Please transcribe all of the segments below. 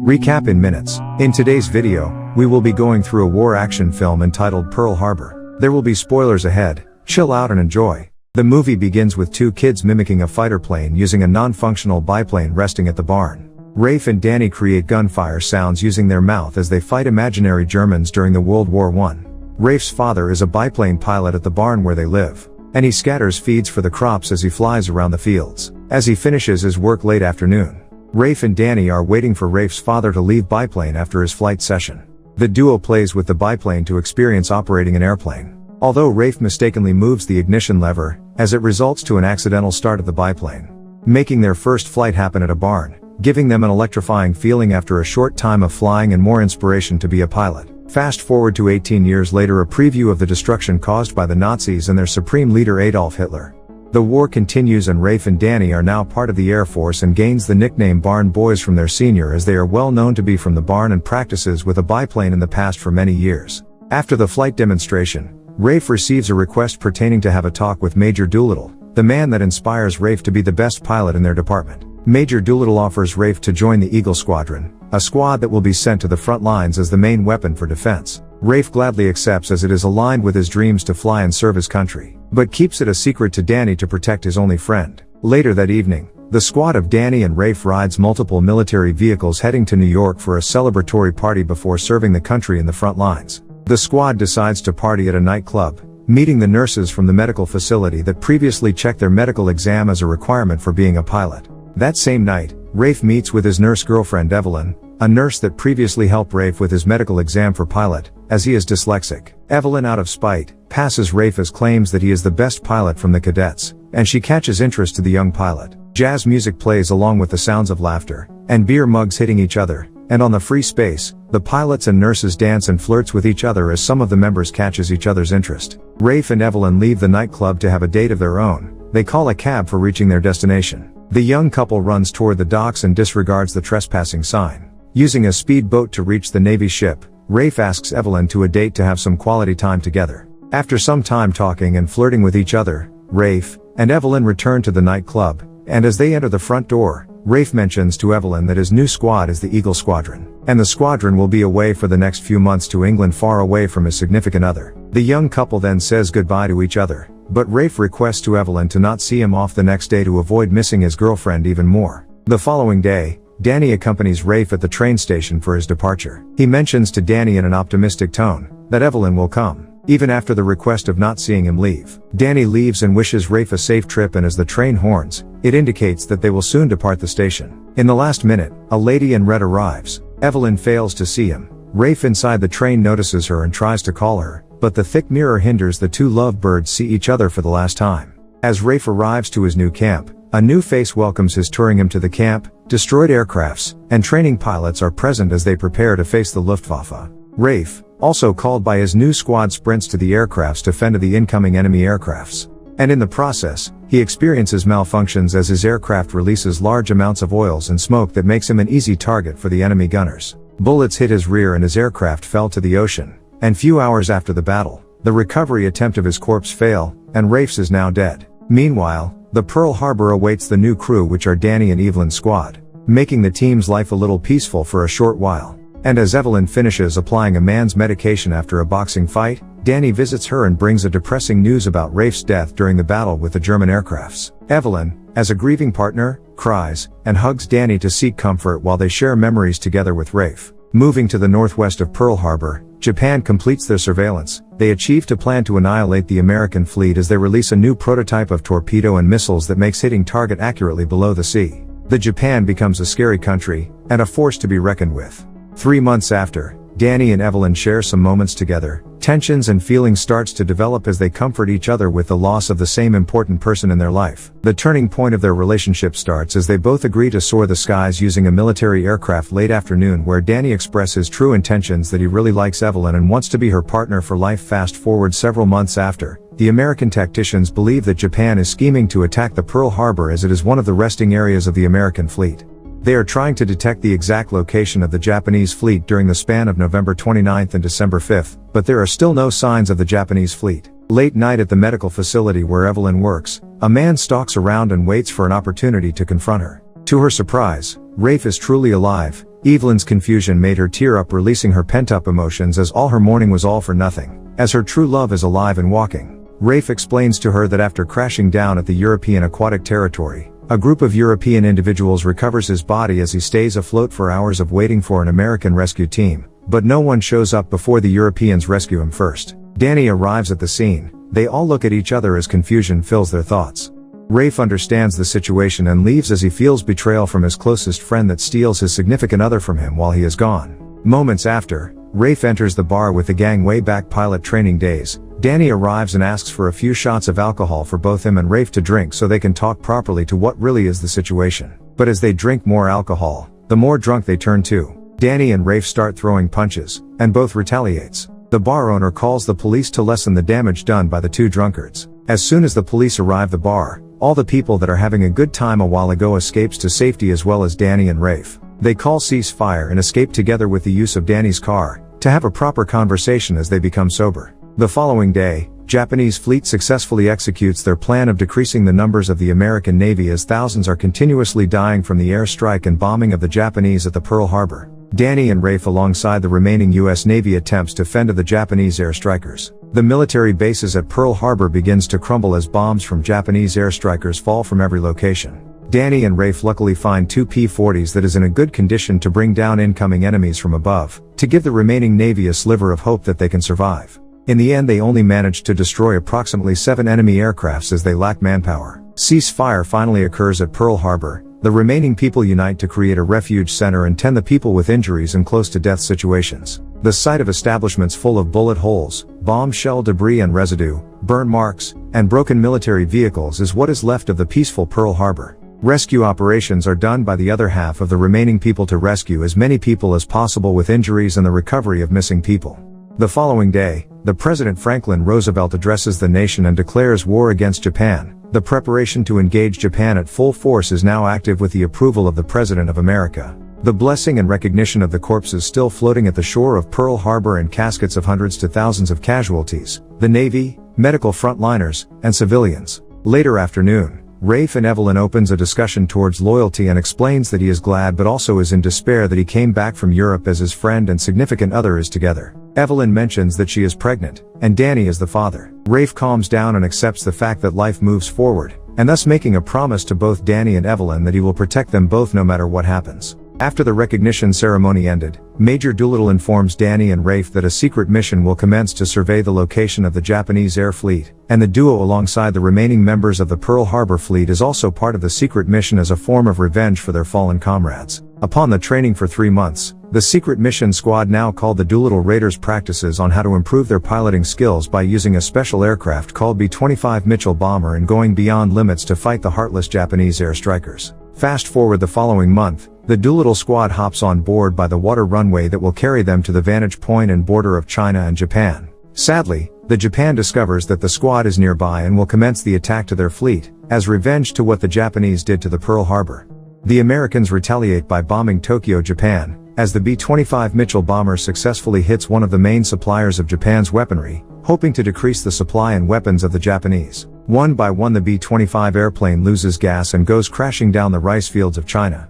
Recap in minutes. In today's video, we will be going through a war action film entitled Pearl Harbor. There will be spoilers ahead, chill out and enjoy. The movie begins with two kids mimicking a fighter plane using a non-functional biplane resting at the barn. Rafe and Danny create gunfire sounds using their mouth as they fight imaginary Germans during the World War I. Rafe's father is a biplane pilot at the barn where they live, and he scatters feeds for the crops as he flies around the fields. As he finishes his work late afternoon, Rafe and Danny are waiting for Rafe's father to leave biplane after his flight session. The duo plays with the biplane to experience operating an airplane, although Rafe mistakenly moves the ignition lever, as it results to an accidental start of the biplane, making their first flight happen at a barn, giving them an electrifying feeling after a short time of flying and more inspiration to be a pilot. Fast forward to 18 years later, a preview of the destruction caused by the Nazis and their supreme leader Adolf Hitler. The war continues and Rafe and Danny are now part of the Air Force and gains the nickname Barn Boys from their senior, as they are well known to be from the barn and practices with a biplane in the past for many years. After the flight demonstration, Rafe receives a request pertaining to have a talk with Major Doolittle, the man that inspires Rafe to be the best pilot in their department. Major Doolittle offers Rafe to join the Eagle Squadron, a squad that will be sent to the front lines as the main weapon for defense. Rafe gladly accepts as it is aligned with his dreams to fly and serve his country, but keeps it a secret to Danny to protect his only friend. Later that evening, the squad of Danny and Rafe rides multiple military vehicles heading to New York for a celebratory party before serving the country in the front lines. The squad decides to party at a nightclub, meeting the nurses from the medical facility that previously checked their medical exam as a requirement for being a pilot. That same night, Rafe meets with his nurse girlfriend Evelyn, a nurse that previously helped Rafe with his medical exam for pilot, as he is dyslexic. Evelyn, out of spite, passes Rafe as claims that he is the best pilot from the cadets, and she catches interest to the young pilot. Jazz music plays along with the sounds of laughter, and beer mugs hitting each other, and on the free space, the pilots and nurses dance and flirts with each other as some of the members catches each other's interest. Rafe and Evelyn leave the nightclub to have a date of their own. They call a cab for reaching their destination. The young couple runs toward the docks and disregards the trespassing sign. Using a speedboat to reach the Navy ship, Rafe asks Evelyn to a date to have some quality time together. After some time talking and flirting with each other, Rafe and Evelyn return to the nightclub, and as they enter the front door, Rafe mentions to Evelyn that his new squad is the Eagle Squadron, and the squadron will be away for the next few months to England, far away from his significant other. The young couple then says goodbye to each other, but Rafe requests to Evelyn to not see him off the next day to avoid missing his girlfriend even more. The following day, Danny accompanies Rafe at the train station for his departure. He mentions to Danny in an optimistic tone that Evelyn will come, even after the request of not seeing him leave. Danny leaves and wishes Rafe a safe trip, and as the train horns, it indicates that they will soon depart the station. In the last minute, a lady in red arrives. Evelyn fails to see him. Rafe inside the train notices her and tries to call her, but the thick mirror hinders the two lovebirds see each other for the last time. As Rafe arrives to his new camp, a new face welcomes his touring him to the camp. Destroyed aircrafts and training pilots are present as they prepare to face the Luftwaffe. Rafe, also called by his new squad, sprints to the aircrafts to fend the incoming enemy aircrafts. And in the process, he experiences malfunctions as his aircraft releases large amounts of oils and smoke that makes him an easy target for the enemy gunners. Bullets hit his rear and his aircraft fell to the ocean, and few hours after the battle, the recovery attempt of his corpse fail, and Rafe's is now dead. Meanwhile, the Pearl Harbor awaits the new crew, which are Danny and Evelyn's squad, making the team's life a little peaceful for a short while. And as Evelyn finishes applying a man's medication after a boxing fight, Danny visits her and brings a depressing news about Rafe's death during the battle with the German aircrafts. Evelyn, as a grieving partner, cries and hugs Danny to seek comfort while they share memories together with Rafe. Moving to the northwest of Pearl Harbor, Japan completes their surveillance. They achieve to plan to annihilate the American fleet as they release a new prototype of torpedo and missiles that makes hitting target accurately below the sea. The Japan becomes a scary country, and a force to be reckoned with. 3 months after, Danny and Evelyn share some moments together. Tensions and feelings starts to develop as they comfort each other with the loss of the same important person in their life. The turning point of their relationship starts as they both agree to soar the skies using a military aircraft late afternoon, where Danny expresses true intentions that he really likes Evelyn and wants to be her partner for life. Fast forward several months after, the American tacticians believe that Japan is scheming to attack the Pearl Harbor as it is one of the resting areas of the American fleet. They are trying to detect the exact location of the Japanese fleet during the span of November 29th and December 5th, but there are still no signs of the Japanese fleet. Late night at the medical facility where Evelyn works, a man stalks around and waits for an opportunity to confront her. To her surprise, Rafe is truly alive, Evelyn's confusion made her tear up, releasing her pent-up emotions as all her mourning was all for nothing, as her true love is alive and walking. Rafe explains to her that after crashing down at the European aquatic territory, a group of European individuals recovers his body as he stays afloat for hours of waiting for an American rescue team, but no one shows up before the Europeans rescue him first. Danny arrives at the scene. They all look at each other as confusion fills their thoughts. Rafe understands the situation and leaves as he feels betrayal from his closest friend that steals his significant other from him while he is gone. Moments after, Rafe enters the bar with the gang way back pilot training days. Danny arrives and asks for a few shots of alcohol for both him and Rafe to drink so they can talk properly to what really is the situation. But as they drink more alcohol, the more drunk they turn too. Danny and Rafe start throwing punches, and both retaliates. The bar owner calls the police to lessen the damage done by the two drunkards. As soon as the police arrive the bar, all the people that are having a good time a while ago escapes to safety as well as Danny and Rafe. They call ceasefire and escape together with the use of Danny's car, to have a proper conversation as they become sober. The following day, Japanese fleet successfully executes their plan of decreasing the numbers of the American Navy as thousands are continuously dying from the airstrike and bombing of the Japanese at the Pearl Harbor. Danny and Rafe alongside the remaining U.S. Navy attempts to fend off the Japanese airstrikers. The military bases at Pearl Harbor begins to crumble as bombs from Japanese airstrikers fall from every location. Danny and Rafe luckily find two P-40s that is in a good condition to bring down incoming enemies from above, to give the remaining Navy a sliver of hope that they can survive. In the end they only managed to destroy approximately 7 enemy aircrafts as they lack manpower. Ceasefire finally occurs at Pearl Harbor. The remaining people unite to create a refuge center and tend the people with injuries and close to death situations. The site of establishments full of bullet holes, bomb shell debris and residue, burn marks, and broken military vehicles is what is left of the peaceful Pearl Harbor. Rescue operations are done by the other half of the remaining people to rescue as many people as possible with injuries and the recovery of missing people. The following day, the President Franklin Roosevelt addresses the nation and declares war against Japan. The preparation to engage Japan at full force is now active with the approval of the President of America. The blessing and recognition of the corpses still floating at the shore of Pearl Harbor and caskets of hundreds to thousands of casualties, the Navy, medical frontliners, and civilians. Later afternoon, Rafe and Evelyn opens a discussion towards loyalty and explains that he is glad but also is in despair that he came back from Europe as his friend and significant other is together. Evelyn mentions that she is pregnant, and Danny is the father. Rafe calms down and accepts the fact that life moves forward, and thus making a promise to both Danny and Evelyn that he will protect them both no matter what happens. After the recognition ceremony ended, Major Doolittle informs Danny and Rafe that a secret mission will commence to survey the location of the Japanese air fleet, and the duo alongside the remaining members of the Pearl Harbor fleet is also part of the secret mission as a form of revenge for their fallen comrades. Upon the training for 3 months, the secret mission squad, now called the Doolittle Raiders, practices on how to improve their piloting skills by using a special aircraft called B-25 Mitchell bomber and going beyond limits to fight the heartless Japanese air strikers. Fast forward the following month, the Doolittle squad hops on board by the water runway that will carry them to the vantage point and border of China and Japan. Sadly, the Japan discovers that the squad is nearby and will commence the attack to their fleet, as revenge to what the Japanese did to the Pearl Harbor. The Americans retaliate by bombing Tokyo, Japan, as the B-25 Mitchell bomber successfully hits one of the main suppliers of Japan's weaponry, hoping to decrease the supply and weapons of the Japanese. One by one the B-25 airplane loses gas and goes crashing down the rice fields of China.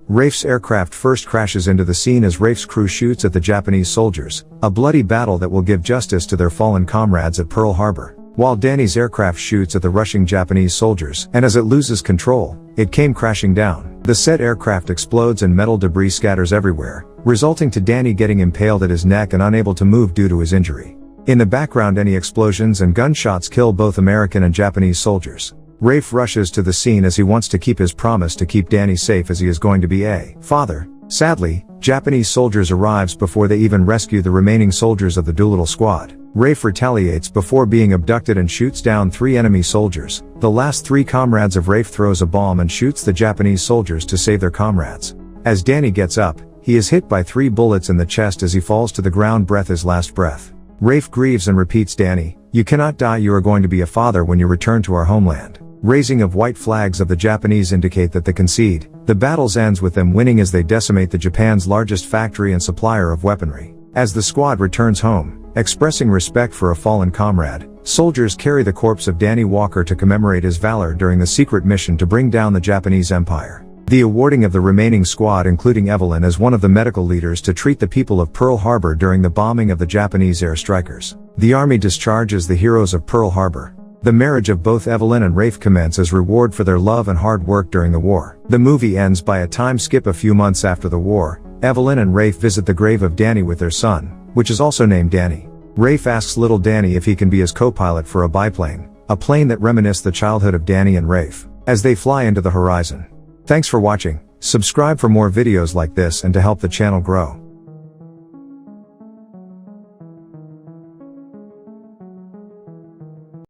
Rafe's aircraft first crashes into the scene as Rafe's crew shoots at the Japanese soldiers, a bloody battle that will give justice to their fallen comrades at Pearl Harbor. While Danny's aircraft shoots at the rushing Japanese soldiers, and as it loses control, it came crashing down. The said aircraft explodes and metal debris scatters everywhere, resulting to Danny getting impaled at his neck and unable to move due to his injury. In the background, any explosions and gunshots kill both American and Japanese soldiers. Rafe rushes to the scene as he wants to keep his promise to keep Danny safe as he is going to be a father. Sadly, Japanese soldiers arrives before they even rescue the remaining soldiers of the Doolittle squad. Rafe retaliates before being abducted and shoots down 3 enemy soldiers. The last 3 comrades of Rafe throws a bomb and shoots the Japanese soldiers to save their comrades. As Danny gets up, he is hit by 3 bullets in the chest as he falls to the ground, breath his last breath. Rafe grieves and repeats, "Danny, you cannot die, you are going to be a father when you return to our homeland." Raising of white flags of the Japanese indicate that they concede. The battle ends with them winning as they decimate the Japan's largest factory and supplier of weaponry. As the squad returns home, expressing respect for a fallen comrade, soldiers carry the corpse of Danny Walker to commemorate his valor during the secret mission to bring down the Japanese Empire. The awarding of the remaining squad, including Evelyn as one of the medical leaders to treat the people of Pearl Harbor during the bombing of the Japanese airstrikers. The Army discharges the heroes of Pearl Harbor. The marriage of both Evelyn and Rafe commence as reward for their love and hard work during the war. The movie ends by a time skip a few months after the war. Evelyn and Rafe visit the grave of Danny with their son, which is also named Danny. Rafe asks little Danny if he can be his co-pilot for a biplane, a plane that reminisces the childhood of Danny and Rafe, as they fly into the horizon. Thanks for watching. Subscribe for more videos like this and to help the channel grow.